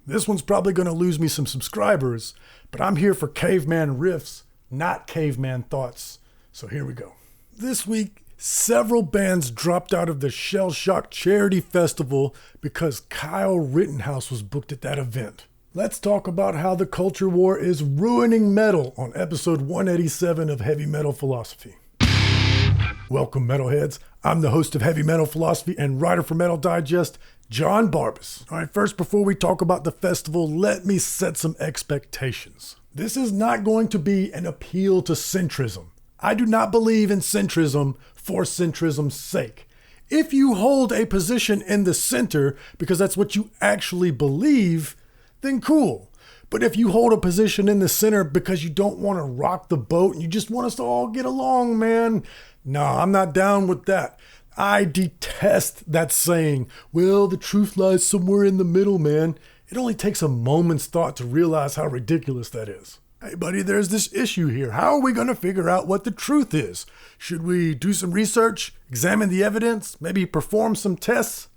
This one's probably going to lose me some subscribers, but I'm here for caveman riffs, not caveman thoughts. So here we go. This week, several bands dropped out of the Shell Shock Charity Festival because Kyle Rittenhouse was booked at that event. Let's talk about how the culture war is ruining metal on episode 187 of Heavy Metal Philosophy. Welcome, metalheads. I'm the host of Heavy Metal Philosophy and writer for Metal Digest, Jon Barbas. All right, first, before we talk about the festival, let me set some expectations. This is not going to be an appeal to centrism. I do not believe in centrism for centrism's sake. If you hold a position in the center because that's what you actually believe, then cool. But if you hold a position in the center because you don't want to rock the boat and you just want us to all get along, man, no, I'm not down with that. I detest that saying, well, the truth lies somewhere in the middle, man. It only takes a moment's thought to realize how ridiculous that is. Hey, buddy, there's this issue here. How are we going to figure out what the truth is? Should we do some research, examine the evidence, maybe perform some tests?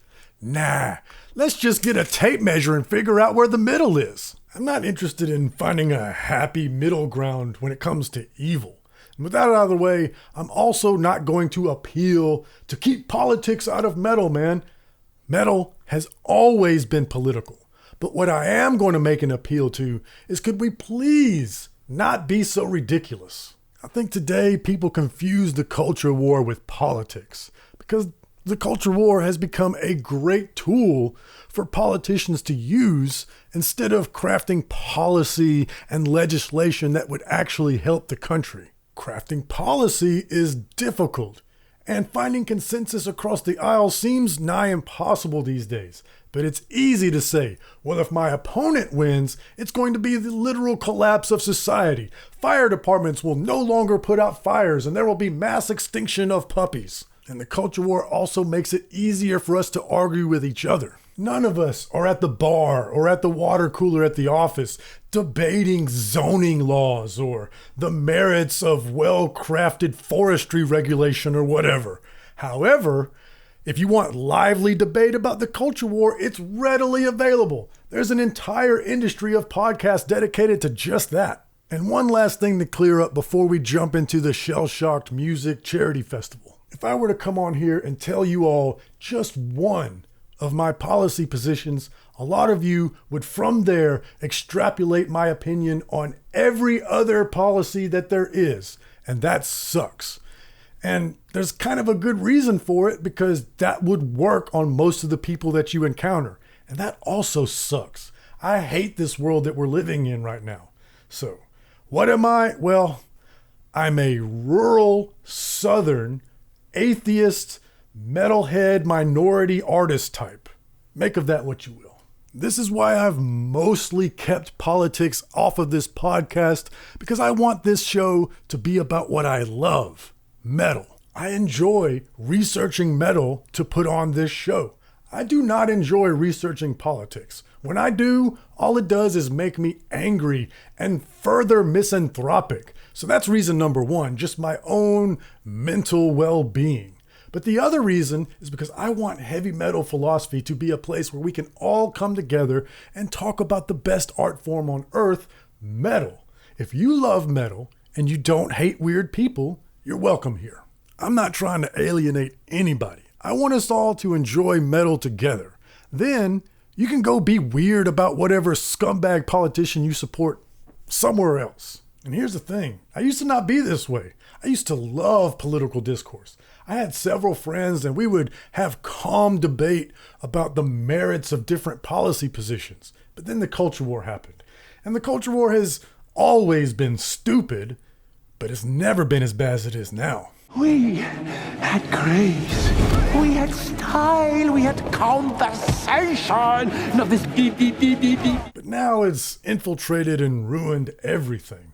Nah, let's just get a tape measure and figure out where the middle is. I'm not interested in finding a happy middle ground when it comes to evil. And with that out of the way, I'm also not going to appeal to keep politics out of metal, man. Metal has always been political. But what I am going to make an appeal to is, could we please not be so ridiculous? I think today people confuse the culture war with politics because the culture war has become a great tool for politicians to use instead of crafting policy and legislation that would actually help the country. Crafting policy is difficult, and finding consensus across the aisle seems nigh impossible these days. But it's easy to say, well, if my opponent wins, it's going to be the literal collapse of society. Fire departments will no longer put out fires, and there will be mass extinction of puppies. And the culture war also makes it easier for us to argue with each other. None of us are at the bar or at the water cooler at the office debating zoning laws or the merits of well-crafted forestry regulation or whatever. However, if you want lively debate about the culture war, it's readily available. There's an entire industry of podcasts dedicated to just that. And one last thing to clear up before we jump into the Shell-Shocked Music Charity Festival. If I were to come on here and tell you all just one of my policy positions, a lot of you would from there extrapolate my opinion on every other policy that there is. And that sucks. And there's kind of a good reason for it, because that would work on most of the people that you encounter. And that also sucks. I hate this world that we're living in right now. So, what am I? Well, I'm a rural, southern, atheist, metalhead, minority artist type. Make of that what you will. This is why I've mostly kept politics off of this podcast, because I want this show to be about what I love. Metal. I enjoy researching metal to put on this show. I do not enjoy researching politics. When I do, all it does is make me angry and further misanthropic. So that's reason number one, just my own mental well-being. But the other reason is because I want Heavy Metal Philosophy to be a place where we can all come together and talk about the best art form on earth, metal. If you love metal and you don't hate weird people, you're welcome here. I'm not trying to alienate anybody. I want us all to enjoy metal together. Then you can go be weird about whatever scumbag politician you support somewhere else. And here's the thing. I used to not be this way. I used to love political discourse. I had several friends and we would have calm debate about the merits of different policy positions. But then the culture war happened. And the culture war has always been stupid, but it's never been as bad as it is now. We had grace, we had style, we had conversation, not this beep. But now it's infiltrated and ruined everything.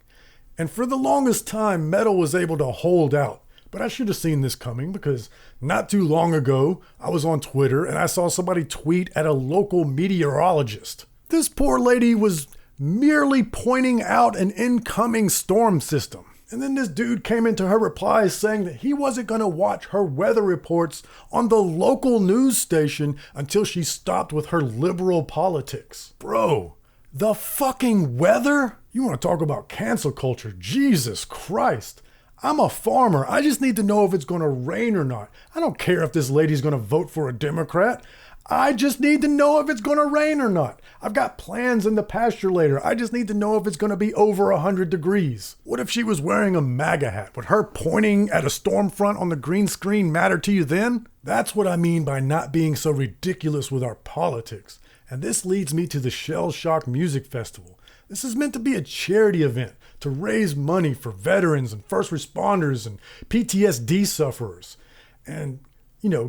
And for the longest time, metal was able to hold out. But I should have seen this coming, because not too long ago, I was on Twitter and I saw somebody tweet at a local meteorologist. This poor lady was merely pointing out an incoming storm system. And then this dude came into her replies saying that he wasn't going to watch her weather reports on the local news station until she stopped with her liberal politics. Bro, the fucking weather? You want to talk about cancel culture? Jesus Christ. I'm a farmer. I just need to know if it's going to rain or not. I don't care if this lady's going to vote for a Democrat. I just need to know if it's going to rain or not. I've got plans in the pasture later. I just need to know if it's going to be over 100 degrees. What if she was wearing a MAGA hat? Would her pointing at a storm front on the green screen matter to you then? That's what I mean by not being so ridiculous with our politics. And this leads me to the Shell Shock Music Festival. This is meant to be a charity event to raise money for veterans and first responders and PTSD sufferers. And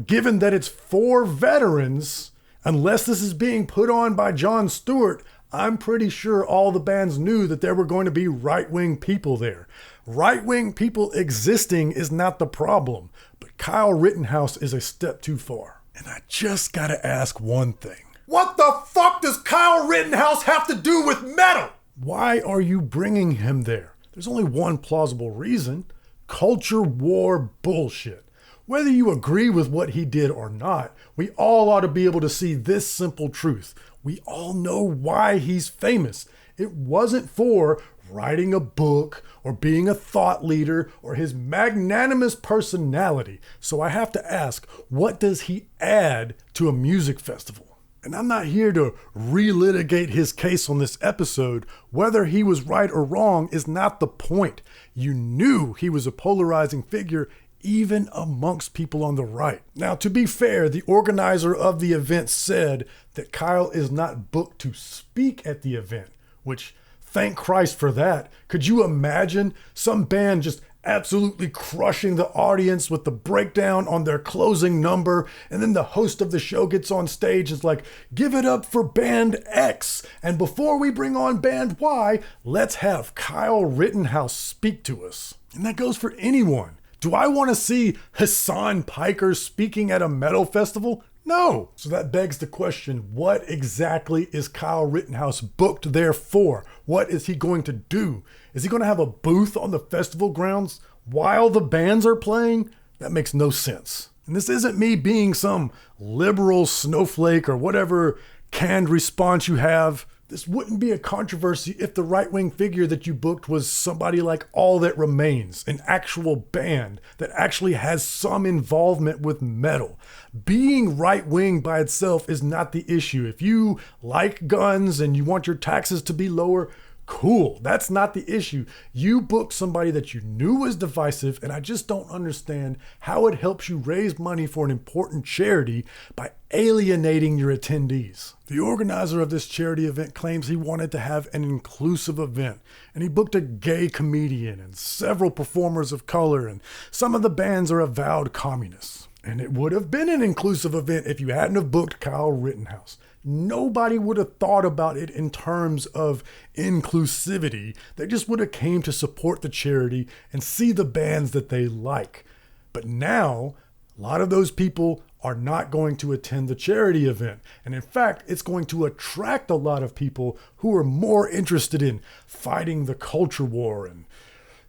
given that it's for veterans, unless this is being put on by Jon Stewart, I'm pretty sure all the bands knew that there were going to be right-wing people there. Right-wing people existing is not the problem, but Kyle Rittenhouse is a step too far. And I just gotta ask one thing. What the fuck does Kyle Rittenhouse have to do with metal? Why are you bringing him there? There's only one plausible reason. Culture war bullshit. Whether you agree with what he did or not, we all ought to be able to see this simple truth. We all know why he's famous. It wasn't for writing a book or being a thought leader or his magnanimous personality. So I have to ask, what does he add to a music festival? And I'm not here to relitigate his case on this episode. Whether he was right or wrong is not the point. You knew he was a polarizing figure even amongst people on the right. Now, to be fair, the organizer of the event said that Kyle is not booked to speak at the event, which, thank Christ for that. Could you imagine some band just absolutely crushing the audience with the breakdown on their closing number, and then the host of the show gets on stage and is like, give it up for band X, and before we bring on band Y, let's have Kyle Rittenhouse speak to us. And that goes for anyone. Do I want to see Hassan Piker speaking at a metal festival? No. So that begs the question, what exactly is Kyle Rittenhouse booked there for? What is he going to do? Is he going to have a booth on the festival grounds while the bands are playing? That makes no sense. And this isn't me being some liberal snowflake or whatever canned response you have. This wouldn't be a controversy if the right-wing figure that you booked was somebody like All That Remains, an actual band that actually has some involvement with metal. Being right-wing by itself is not the issue. If you like guns and you want your taxes to be lower, cool. That's not the issue. You booked somebody that you knew was divisive, and I just don't understand how it helps you raise money for an important charity by alienating your attendees. The organizer of this charity event claims he wanted to have an inclusive event, and he booked a gay comedian and several performers of color, and some of the bands are avowed communists. And it would have been an inclusive event if you hadn't have booked Kyle Rittenhouse. Nobody would have thought about it in terms of inclusivity. They just would have came to support the charity and see the bands that they like. But now, a lot of those people are not going to attend the charity event. And in fact, it's going to attract a lot of people who are more interested in fighting the culture war and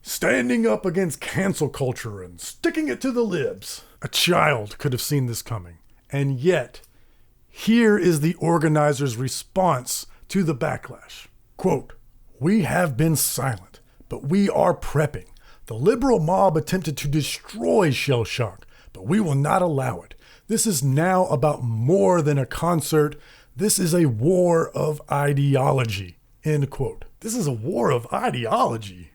standing up against cancel culture and sticking it to the libs. A child could have seen this coming. And yet, here is the organizer's response to the backlash. Quote, "We have been silent, but we are prepping. The liberal mob attempted to destroy Shell Shock, but we will not allow it. This is now about more than a concert. This is a war of ideology." End quote. This is a war of ideology.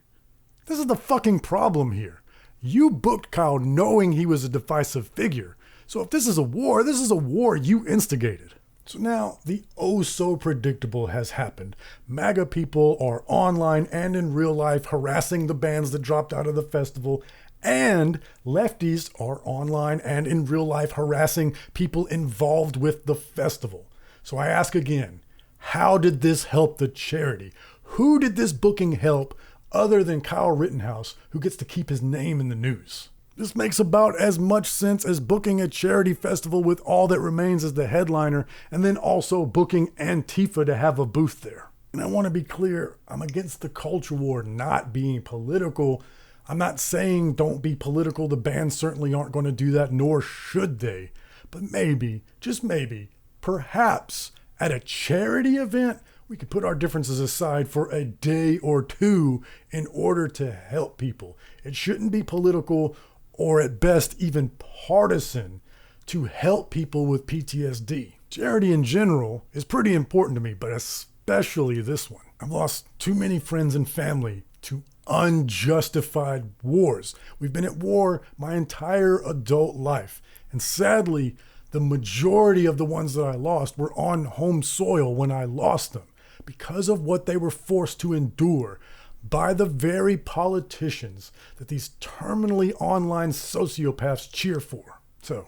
This is the fucking problem here. You booked Kyle knowing he was a divisive figure. So if this is a war you instigated. So now the oh so predictable has happened. MAGA people are online and in real life harassing the bands that dropped out of the festival, and lefties are online and in real life harassing people involved with the festival. So I ask again, how did this help the charity? Who did this booking help other than Kyle Rittenhouse, who gets to keep his name in the news? This makes about as much sense as booking a charity festival with All That Remains as the headliner, and then also booking Antifa to have a booth there. And I want to be clear, I'm against the culture war not being political, I'm not saying don't be political. The bands certainly aren't going to do that, nor should they. But maybe, just maybe, perhaps at a charity event, we could put our differences aside for a day or two in order to help people. It shouldn't be political or at best even partisan to help people with PTSD. Charity in general is pretty important to me, but especially this one. I've lost too many friends and family to unjustified wars. We've been at war my entire adult life. And sadly, the majority of the ones that I lost were on home soil when I lost them because of what they were forced to endure by the very politicians that these terminally online sociopaths cheer for. So,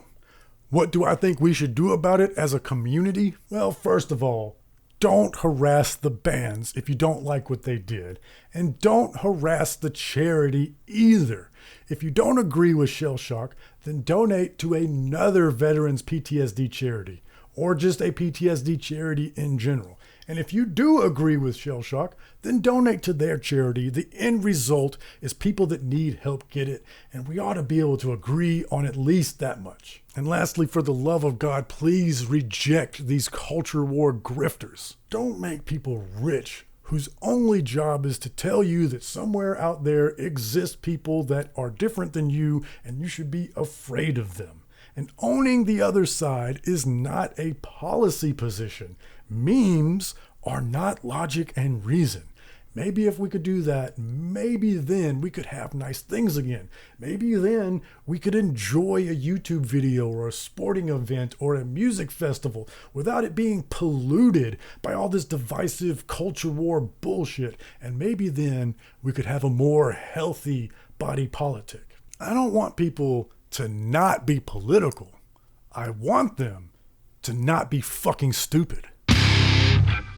what do I think we should do about it as a community? Well, first of all, don't harass the bands if you don't like what they did. And don't harass the charity either. If you don't agree with Shell Shock, then donate to another veterans PTSD charity, or just a PTSD charity in general. And if you do agree with Shell Shock, then donate to their charity. The end result is people that need help get it, and we ought to be able to agree on at least that much. And lastly, for the love of God, please reject these culture war grifters. Don't make people rich whose only job is to tell you that somewhere out there exist people that are different than you, and you should be afraid of them. And owning the other side is not a policy position. Memes are not logic and reason. Maybe if we could do that, maybe then we could have nice things again. Maybe then we could enjoy a YouTube video or a sporting event or a music festival without it being polluted by all this divisive culture war bullshit. And maybe then we could have a more healthy body politic. I don't want people to not be political. I want them to not be fucking stupid.